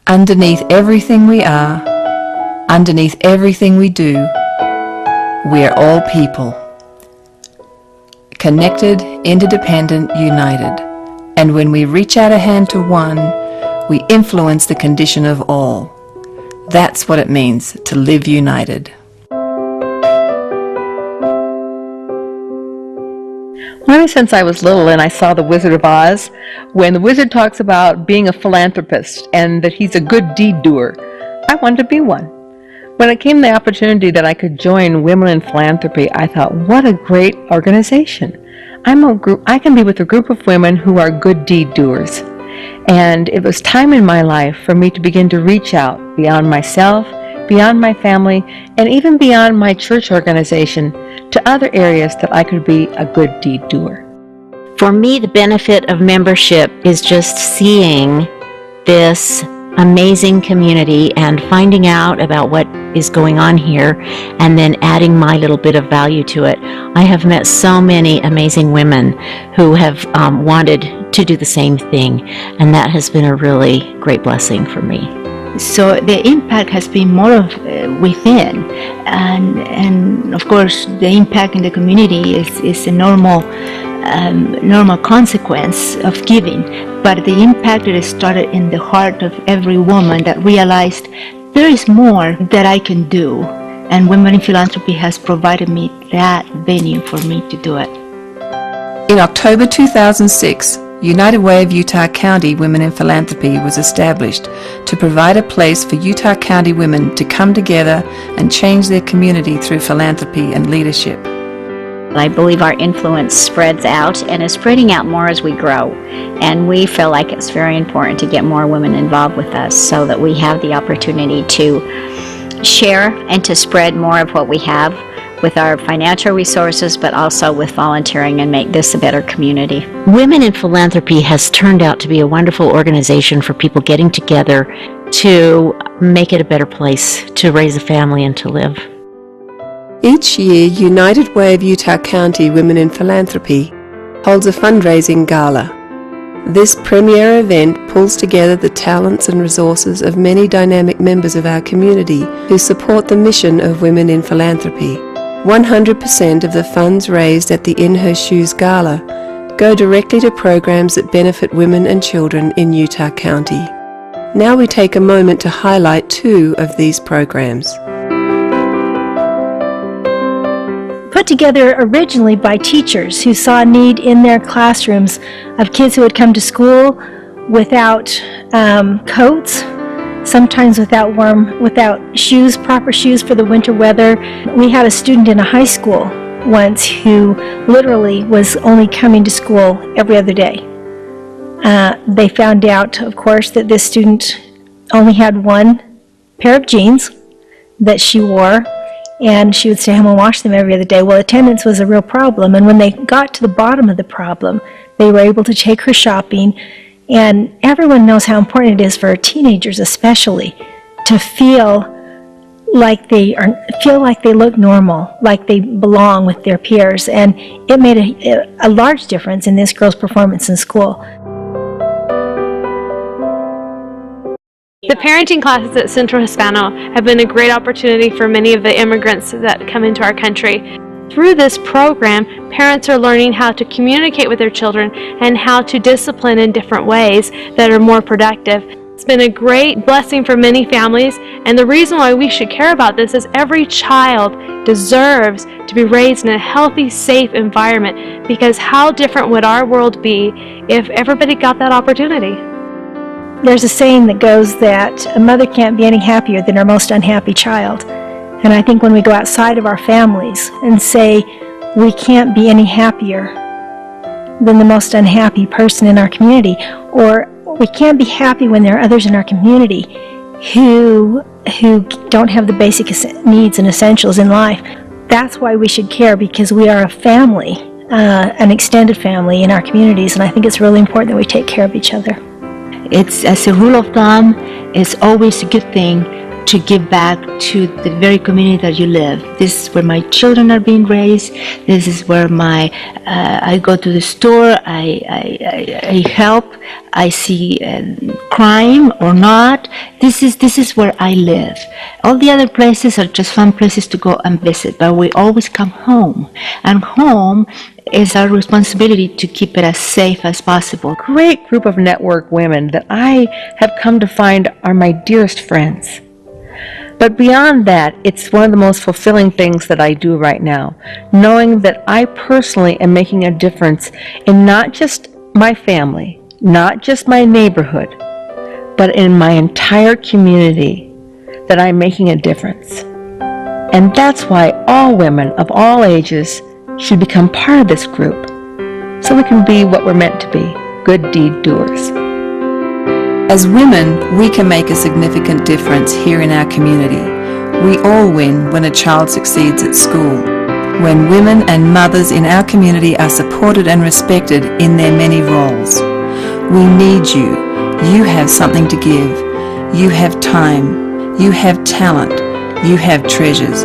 Underneath everything we are, underneath everything we do, we are all people. Connected, interdependent, united. And when we reach out a hand to one, we influence the condition of all. That's what it means to live united. Ever since I was little and I saw The Wizard of Oz, when the wizard talks about being a philanthropist and that he's a good deed doer, I wanted to be one. When it came the opportunity that I could join Women in Philanthropy, I thought, what a great organization. I can be with a group of women who are good deed doers. And it was time in my life for me to begin to reach out beyond myself, beyond my family, and even beyond my church organization to other areas that I could be a good deed doer. For me, the benefit of membership is just seeing this amazing community and finding out about what is going on here and then adding my little bit of value to it. I have met so many amazing women who have wanted to do the same thing, and that has been a really great blessing for me. So the impact has been more of within, and of course the impact in the community is a normal consequence of giving, but the impact that started in the heart of every woman that realized there is more that I can do, and Women in Philanthropy has provided me that venue for me to do it. In October 2006, United Way of Utah County Women in Philanthropy was established to provide a place for Utah County women to come together and change their community through philanthropy and leadership. I believe our influence spreads out and is spreading out more as we grow, and we feel like it's very important to get more women involved with us so that we have the opportunity to share and to spread more of what we have with our financial resources, but also with volunteering, and make this a better community. Women in Philanthropy has turned out to be a wonderful organization for people getting together to make it a better place to raise a family and to live. Each year, United Way of Utah County Women in Philanthropy holds a fundraising gala. This premier event pulls together the talents and resources of many dynamic members of our community who support the mission of Women in Philanthropy. 100% of the funds raised at the In Her Shoes Gala go directly to programs that benefit women and children in Utah County. Now we take a moment to highlight two of these programs. Put together originally by teachers who saw a need in their classrooms of kids who had come to school without coats, sometimes without shoes, proper shoes for the winter weather. We had a student in a high school once who literally was only coming to school every other day. They found out, of course, that this student only had one pair of jeans that she wore, and she would stay home and wash them every other day. Well, attendance was a real problem, and when they got to the bottom of the problem, they were able to take her shopping. And everyone knows how important it is for teenagers especially to feel like they look normal, like they belong with their peers. And it made a large difference in this girl's performance in school. The parenting classes at Central Hispano have been a great opportunity for many of the immigrants that come into our country. Through this program, parents are learning how to communicate with their children and how to discipline in different ways that are more productive. It's been a great blessing for many families, and the reason why we should care about this is every child deserves to be raised in a healthy, safe environment, because how different would our world be if everybody got that opportunity? There's a saying that goes that a mother can't be any happier than her most unhappy child. And I think when we go outside of our families and say we can't be any happier than the most unhappy person in our community, or we can't be happy when there are others in our community who don't have the basic needs and essentials in life, that's why we should care, because we are a family, an extended family in our communities, and I think it's really important that we take care of each other. It's, as a rule of thumb, it's always a good thing to give back to the very community that you live. This is where my children are being raised. This is where I go to the store, I help, I see crime or not. This is where I live. All the other places are just fun places to go and visit, but we always come home. And home is our responsibility to keep it as safe as possible. Great group of network women that I have come to find are my dearest friends. But beyond that, it's one of the most fulfilling things that I do right now, knowing that I personally am making a difference in not just my family, not just my neighborhood, but in my entire community, that I'm making a difference. And that's why all women of all ages should become part of this group, so we can be what we're meant to be, good deed doers. As women, we can make a significant difference here in our community. We all win when a child succeeds at school, when women and mothers in our community are supported and respected in their many roles. We need you. You have something to give. You have time. You have talent. You have treasures.